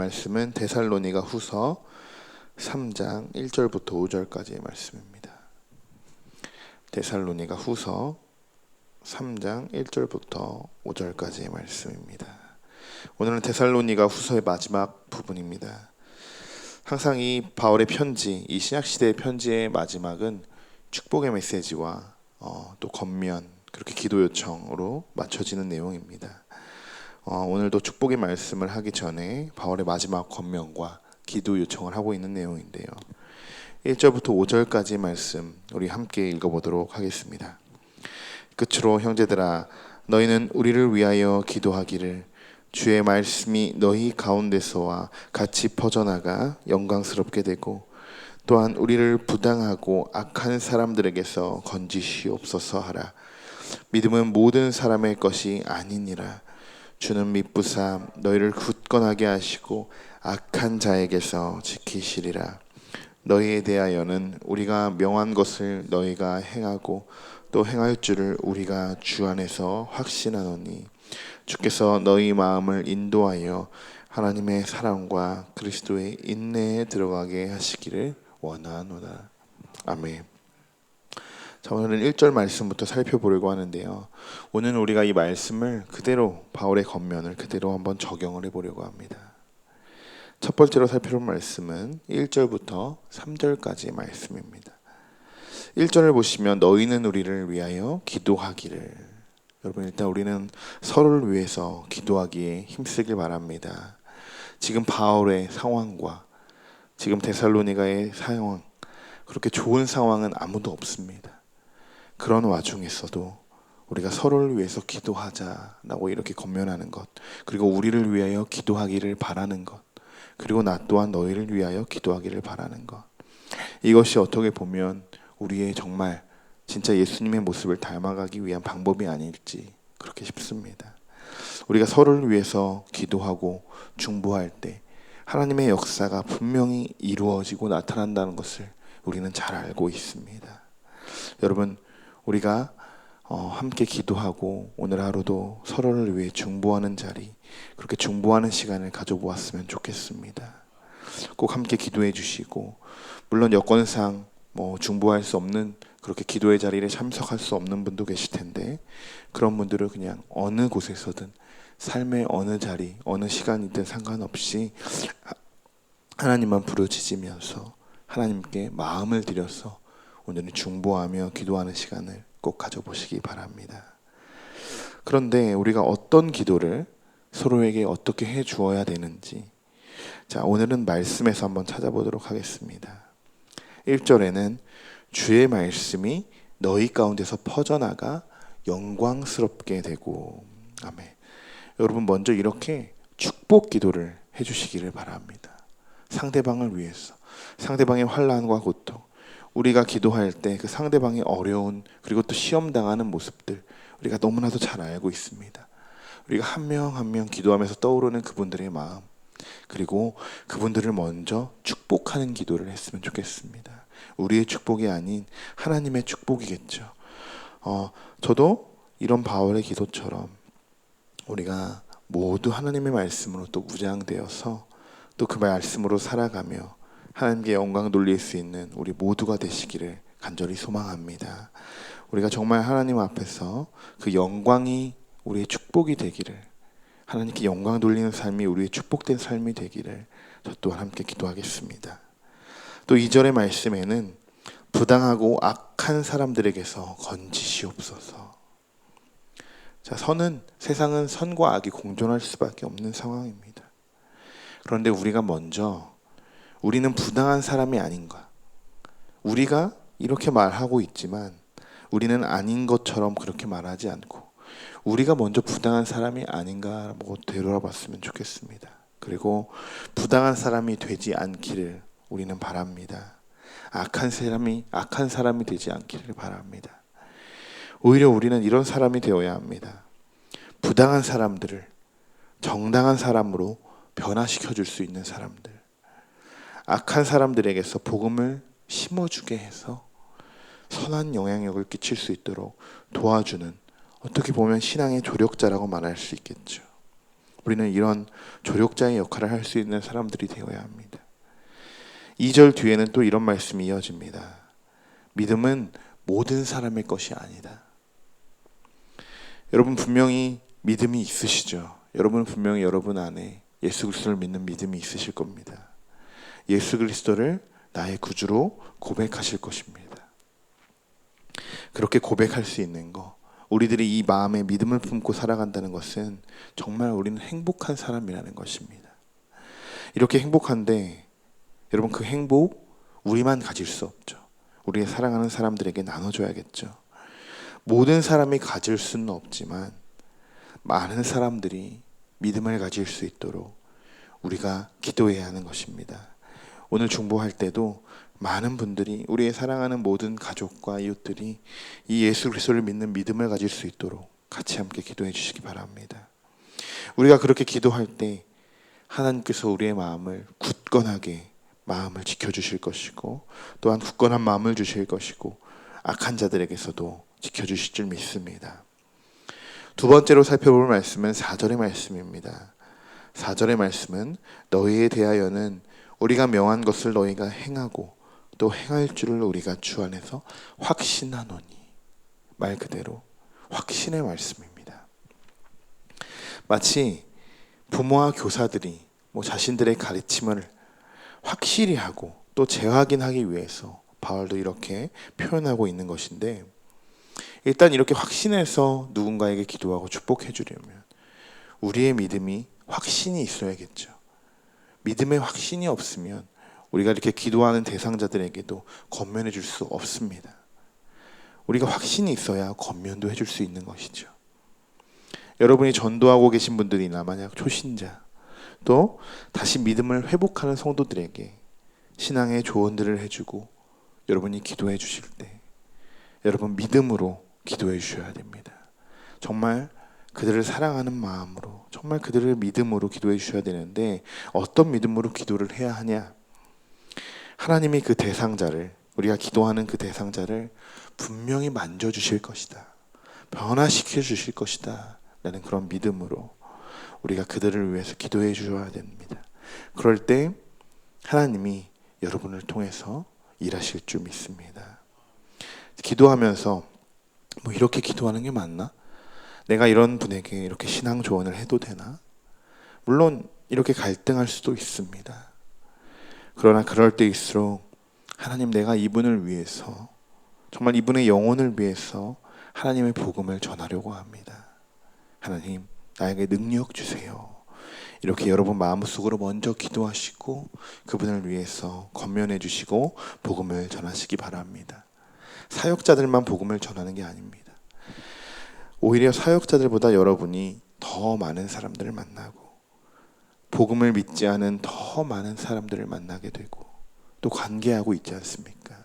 말씀은 데살로니가 후서 3장 1절부터 5절까지의 말씀입니다. 데살로니가 후서 3장 1절부터 5절까지의 말씀입니다. 오늘은 데살로니가 후서의 마지막 부분입니다. 항상 이 바울의 편지, 이 신약시대의 편지의 마지막은 축복의 메시지와 또 권면, 그렇게 기도 요청으로 맞춰지는 내용입니다. 오늘도 축복의 말씀을 하기 전에 바울의 마지막 권면과 기도 요청을 하고 있는 내용인데요. 1절부터 5절까지 말씀 우리 함께 읽어보도록 하겠습니다. 끝으로 형제들아, 너희는 우리를 위하여 기도하기를, 주의 말씀이 너희 가운데서와 같이 퍼져나가 영광스럽게 되고, 또한 우리를 부당하고 악한 사람들에게서 건지시옵소서 하라. 믿음은 모든 사람의 것이 아니니라. 주는 미쁘사 너희를 굳건하게 하시고 악한 자에게서 지키시리라. 너희에 대하여는 우리가 명한 것을 너희가 행하고 또 행할 줄을 우리가 주 안에서 확신하노니, 주께서 너희 마음을 인도하여 하나님의 사랑과 그리스도의 인내에 들어가게 하시기를 원하노라. 아멘. 자, 오늘은 1절 말씀부터 살펴보려고 하는데요. 오늘 우리가 이 말씀을 그대로, 바울의 권면을 그대로 한번 적용을 해보려고 합니다. 첫 번째로 살펴볼 말씀은 1절부터 3절까지의 말씀입니다. 1절을 보시면 너희는 우리를 위하여 기도하기를. 여러분, 일단 우리는 서로를 위해서 기도하기에 힘쓰길 바랍니다. 지금 바울의 상황과 지금 데살로니가의 상황, 그렇게 좋은 상황은 아무도 없습니다. 그런 와중에서도 우리가 서로를 위해서 기도하자라고 이렇게 권면하는 것, 그리고 우리를 위하여 기도하기를 바라는 것, 그리고 나 또한 너희를 위하여 기도하기를 바라는 것, 이것이 어떻게 보면 우리의 정말 진짜 예수님의 모습을 닮아가기 위한 방법이 아닐지 그렇게 싶습니다. 우리가 서로를 위해서 기도하고 중보할 때 하나님의 역사가 분명히 이루어지고 나타난다는 것을 우리는 잘 알고 있습니다. 여러분, 우리가 함께 기도하고 오늘 하루도 서로를 위해 중보하는 자리, 그렇게 중보하는 시간을 가져보았으면 좋겠습니다. 꼭 함께 기도해 주시고, 물론 여건상 중보할 수 없는, 그렇게 기도의 자리에 참석할 수 없는 분도 계실 텐데, 그런 분들은 그냥 어느 곳에서든 삶의 어느 자리, 어느 시간이든 상관없이 하나님만 부르짖으면서 하나님께 마음을 들여서 오늘은 중보하며 기도하는 시간을 꼭 가져보시기 바랍니다. 그런데 우리가 어떤 기도를 서로에게 어떻게 해 주어야 되는지, 자, 오늘은 말씀에서 한번 찾아보도록 하겠습니다. 1절에는 주의 말씀이 너희 가운데서 퍼져나가 영광스럽게 되고. 아멘. 여러분, 먼저 이렇게 축복 기도를 해주시기를 바랍니다. 상대방을 위해서, 상대방의 환난과 고통, 우리가 기도할 때 그 상대방의 어려운, 그리고 또 시험당하는 모습들 우리가 너무나도 잘 알고 있습니다. 우리가 한 명 한 명 기도하면서 떠오르는 그분들의 마음, 그리고 그분들을 먼저 축복하는 기도를 했으면 좋겠습니다. 우리의 축복이 아닌 하나님의 축복이겠죠. 저도 이런 바울의 기도처럼 우리가 모두 하나님의 말씀으로 또 무장되어서 또 그 말씀으로 살아가며 하나님께 영광 돌릴 수 있는 우리 모두가 되시기를 간절히 소망합니다. 우리가 정말 하나님 앞에서 그 영광이 우리의 축복이 되기를, 하나님께 영광 돌리는 삶이 우리의 축복된 삶이 되기를 저 또한 함께 기도하겠습니다. 또 2절의 말씀에는 부당하고 악한 사람들에게서 건지시옵소서. 자, 세상은 선과 악이 공존할 수밖에 없는 상황입니다. 그런데 우리가 먼저 우리는 부당한 사람이 아닌가, 우리가 이렇게 말하고 있지만 우리는 아닌 것처럼 그렇게 말하지 않고 우리가 먼저 부당한 사람이 아닌가라고 되돌아봤으면 좋겠습니다. 그리고 부당한 사람이 되지 않기를 우리는 바랍니다. 악한 사람이 되지 않기를 바랍니다. 오히려 우리는 이런 사람이 되어야 합니다. 부당한 사람들을 정당한 사람으로 변화시켜 줄 수 있는 사람들, 악한 사람들에게서 복음을 심어주게 해서 선한 영향력을 끼칠 수 있도록 도와주는, 어떻게 보면 신앙의 조력자라고 말할 수 있겠죠. 우리는 이런 조력자의 역할을 할 수 있는 사람들이 되어야 합니다. 2절 뒤에는 또 이런 말씀이 이어집니다. 믿음은 모든 사람의 것이 아니다. 여러분 분명히 믿음이 있으시죠. 여러분 분명히 여러분 안에 예수 그리스도를 믿는 믿음이 있으실 겁니다. 예수 그리스도를 나의 구주로 고백하실 것입니다. 그렇게 고백할 수 있는 거, 우리들이 이 마음에 믿음을 품고 살아간다는 것은 정말 우리는 행복한 사람이라는 것입니다. 이렇게 행복한데 여러분 그 행복 우리만 가질 수 없죠. 우리의 사랑하는 사람들에게 나눠줘야겠죠. 모든 사람이 가질 수는 없지만 많은 사람들이 믿음을 가질 수 있도록 우리가 기도해야 하는 것입니다. 오늘 중보할 때도 많은 분들이 우리의 사랑하는 모든 가족과 이웃들이 이 예수 그리스도를 믿는 믿음을 가질 수 있도록 같이 함께 기도해 주시기 바랍니다. 우리가 그렇게 기도할 때 하나님께서 우리의 마음을 굳건하게 마음을 지켜주실 것이고 또한 굳건한 마음을 주실 것이고 악한 자들에게서도 지켜주실 줄 믿습니다. 두 번째로 살펴볼 말씀은 4절의 말씀입니다. 4절의 말씀은 너희에 대하여는 우리가 명한 것을 너희가 행하고 또 행할 줄을 우리가 주 안에서 확신하노니. 말 그대로 확신의 말씀입니다. 마치 부모와 교사들이 자신들의 가르침을 확실히 하고 또 재확인하기 위해서 바울도 이렇게 표현하고 있는 것인데, 일단 이렇게 확신해서 누군가에게 기도하고 축복해 주려면 우리의 믿음이 확신이 있어야겠죠. 믿음의 확신이 없으면 우리가 이렇게 기도하는 대상자들에게도 권면해 줄 수 없습니다. 우리가 확신이 있어야 권면도 해줄 수 있는 것이죠. 여러분이 전도하고 계신 분들이나 만약 초신자 또 다시 믿음을 회복하는 성도들에게 신앙의 조언들을 해주고 여러분이 기도해 주실 때 여러분 믿음으로 기도해 주셔야 됩니다. 정말 그들을 사랑하는 마음으로, 정말 그들을 믿음으로 기도해 주셔야 되는데 어떤 믿음으로 기도를 해야 하냐? 하나님이 그 대상자를, 우리가 기도하는 그 대상자를 분명히 만져주실 것이다, 변화시켜 주실 것이다 라는 그런 믿음으로 우리가 그들을 위해서 기도해 주셔야 됩니다. 그럴 때 하나님이 여러분을 통해서 일하실 줄 믿습니다. 기도하면서 이렇게 기도하는 게 맞나? 내가 이런 분에게 이렇게 신앙 조언을 해도 되나? 물론 이렇게 갈등할 수도 있습니다. 그러나 그럴 때일수록 하나님, 내가 이분을 위해서, 정말 이분의 영혼을 위해서 하나님의 복음을 전하려고 합니다. 하나님, 나에게 능력 주세요. 이렇게 여러분 마음속으로 먼저 기도하시고 그분을 위해서 권면해 주시고 복음을 전하시기 바랍니다. 사역자들만 복음을 전하는 게 아닙니다. 오히려 사역자들보다 여러분이 더 많은 사람들을 만나고 복음을 믿지 않은 더 많은 사람들을 만나게 되고 또 관계하고 있지 않습니까?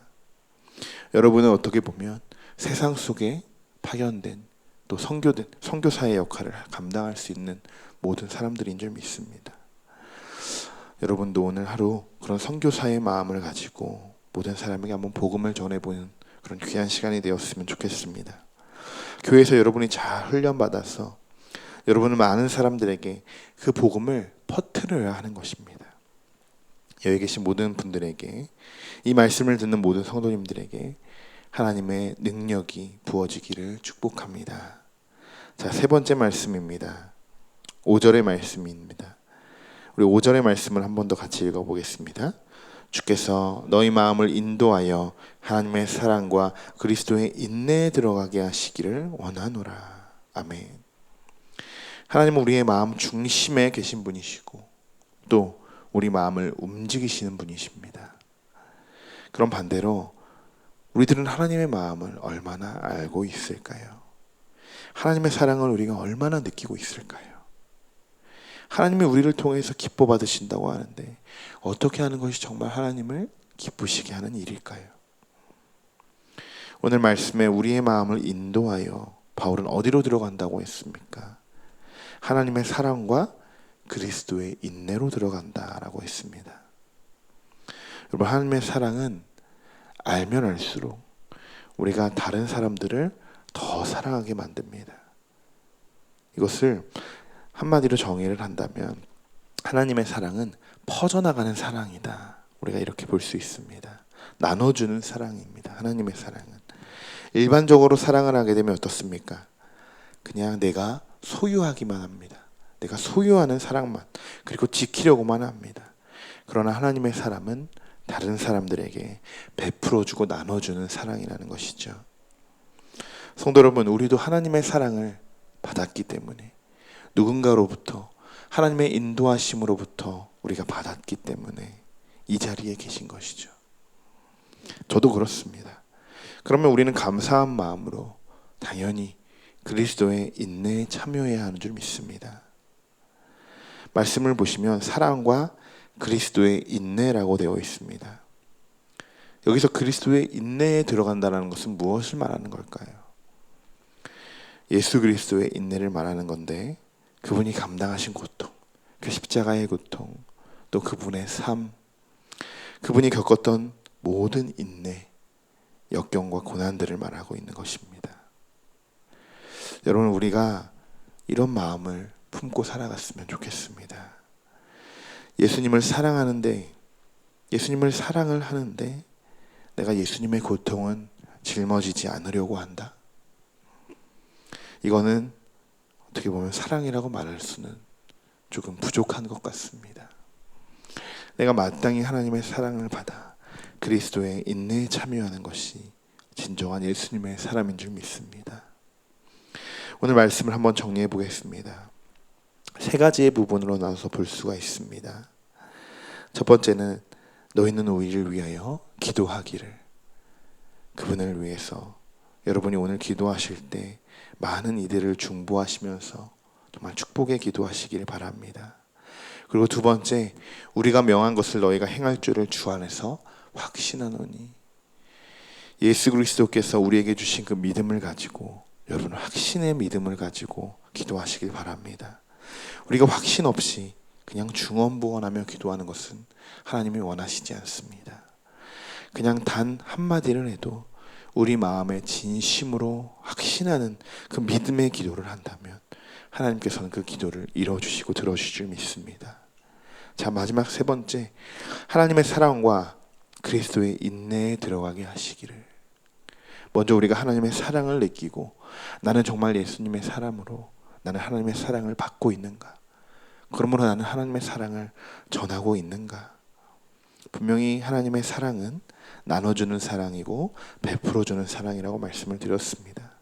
여러분은 어떻게 보면 세상 속에 파견된 또 선교사의 역할을 감당할 수 있는 모든 사람들인 줄 믿습니다. 여러분도 오늘 하루 그런 선교사의 마음을 가지고 모든 사람에게 한번 복음을 전해보는 그런 귀한 시간이 되었으면 좋겠습니다. 교회에서 여러분이 잘 훈련받아서 여러분은 많은 사람들에게 그 복음을 퍼뜨려야 하는 것입니다. 여기 계신 모든 분들에게, 이 말씀을 듣는 모든 성도님들에게 하나님의 능력이 부어지기를 축복합니다. 자, 세 번째 말씀입니다. 5절의 말씀입니다. 우리 5절의 말씀을 한 번 더 같이 읽어보겠습니다. 주께서 너희 마음을 인도하여 하나님의 사랑과 그리스도의 인내에 들어가게 하시기를 원하노라. 아멘. 하나님은 우리의 마음 중심에 계신 분이시고 또 우리 마음을 움직이시는 분이십니다. 그럼 반대로 우리들은 하나님의 마음을 얼마나 알고 있을까요? 하나님의 사랑을 우리가 얼마나 느끼고 있을까요? 하나님이 우리를 통해서 기뻐 받으신다고 하는데 어떻게 하는 것이 정말 하나님을 기쁘시게 하는 일일까요? 오늘 말씀에 우리의 마음을 인도하여 바울은 어디로 들어간다고 했습니까? 하나님의 사랑과 그리스도의 인내로 들어간다라고 했습니다. 여러분, 하나님의 사랑은 알면 알수록 우리가 다른 사람들을 더 사랑하게 만듭니다. 이것을 한마디로 정의를 한다면 하나님의 사랑은 퍼져나가는 사랑이다. 우리가 이렇게 볼 수 있습니다. 나눠주는 사랑입니다. 하나님의 사랑은. 일반적으로 사랑을 하게 되면 어떻습니까? 그냥 내가 소유하기만 합니다. 내가 소유하는 사랑만, 그리고 지키려고만 합니다. 그러나 하나님의 사랑은 다른 사람들에게 베풀어주고 나눠주는 사랑이라는 것이죠. 성도 여러분, 우리도 하나님의 사랑을 받았기 때문에, 누군가로부터 하나님의 인도하심으로부터 우리가 받았기 때문에 이 자리에 계신 것이죠. 저도 그렇습니다. 그러면 우리는 감사한 마음으로 당연히 그리스도의 인내에 참여해야 하는 줄 믿습니다. 말씀을 보시면 사랑과 그리스도의 인내라고 되어 있습니다. 여기서 그리스도의 인내에 들어간다는 것은 무엇을 말하는 걸까요? 예수 그리스도의 인내를 말하는 건데, 그분이 감당하신 고통, 그 십자가의 고통, 또 그분의 삶, 그분이 겪었던 모든 인내, 역경과 고난들을 말하고 있는 것입니다. 여러분, 우리가 이런 마음을 품고 살아갔으면 좋겠습니다. 예수님을 사랑하는데, 예수님을 사랑을 하는데 내가 예수님의 고통은 짊어지지 않으려고 한다. 이거는 어떻게 보면 사랑이라고 말할 수는 조금 부족한 것 같습니다. 내가 마땅히 하나님의 사랑을 받아 그리스도의 인내에 참여하는 것이 진정한 예수님의 사람인 줄 믿습니다. 오늘 말씀을 한번 정리해 보겠습니다. 세 가지의 부분으로 나눠서 볼 수가 있습니다. 첫 번째는 너희는 우리를 위하여 기도하기를. 그분을 위해서 여러분이 오늘 기도하실 때 많은 이들을 중보하시면서 정말 축복의 기도하시기를 바랍니다. 그리고 두 번째, 우리가 명한 것을 너희가 행할 줄을 주 안에서 확신하노니. 예수 그리스도께서 우리에게 주신 그 믿음을 가지고, 여러분 확신의 믿음을 가지고 기도하시길 바랍니다. 우리가 확신 없이 그냥 중언부언하며 기도하는 것은 하나님이 원하시지 않습니다. 그냥 단 한마디를 해도 우리 마음에 진심으로 확신하는 그 믿음의 기도를 한다면 하나님께서는 그 기도를 이뤄주시고 들어주실 줄 믿습니다. 자, 마지막 세 번째, 하나님의 사랑과 그리스도의 인내에 들어가게 하시기를. 먼저 우리가 하나님의 사랑을 느끼고, 나는 정말 예수님의 사람으로 나는 하나님의 사랑을 받고 있는가? 그러므로 나는 하나님의 사랑을 전하고 있는가? 분명히 하나님의 사랑은 나눠주는 사랑이고 베풀어주는 사랑이라고 말씀을 드렸습니다.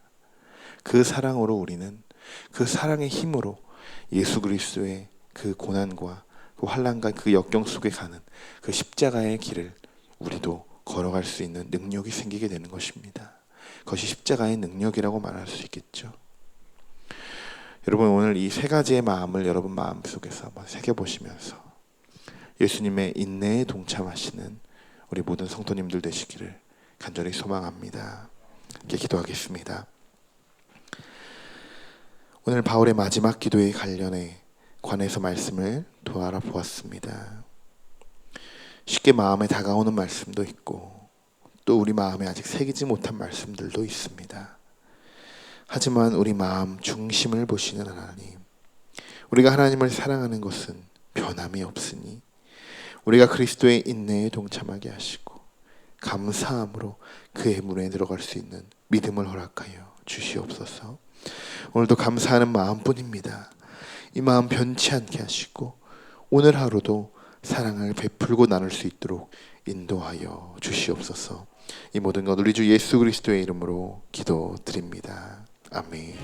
그 사랑으로 우리는, 그 사랑의 힘으로 예수 그리스도의 그 고난과 그 환난과 그 역경 속에 가는 그 십자가의 길을 우리도 걸어갈 수 있는 능력이 생기게 되는 것입니다. 그것이 십자가의 능력이라고 말할 수 있겠죠. 여러분, 오늘 이 세 가지의 마음을 여러분 마음속에서 한번 새겨보시면서 예수님의 인내에 동참하시는 우리 모든 성도님들 되시기를 간절히 소망합니다. 이렇게 기도하겠습니다. 오늘 바울의 마지막 기도에 관해서 말씀을 알아보았습니다. 쉽게 마음에 다가오는 말씀도 있고, 또 우리 마음에 아직 새기지 못한 말씀들도 있습니다. 하지만 우리 마음 중심을 보시는 하나님, 우리가 하나님을 사랑하는 것은 변함이 없으니 우리가 그리스도의 인내에 동참하게 하시고 감사함으로 그의 문에 들어갈 수 있는 믿음을 허락하여 주시옵소서. 오늘도 감사하는 마음뿐입니다. 이 마음 변치 않게 하시고 오늘 하루도 사랑을 베풀고 나눌 수 있도록 인도하여 주시옵소서. 이 모든 것 우리 주 예수 그리스도의 이름으로 기도드립니다. 아멘.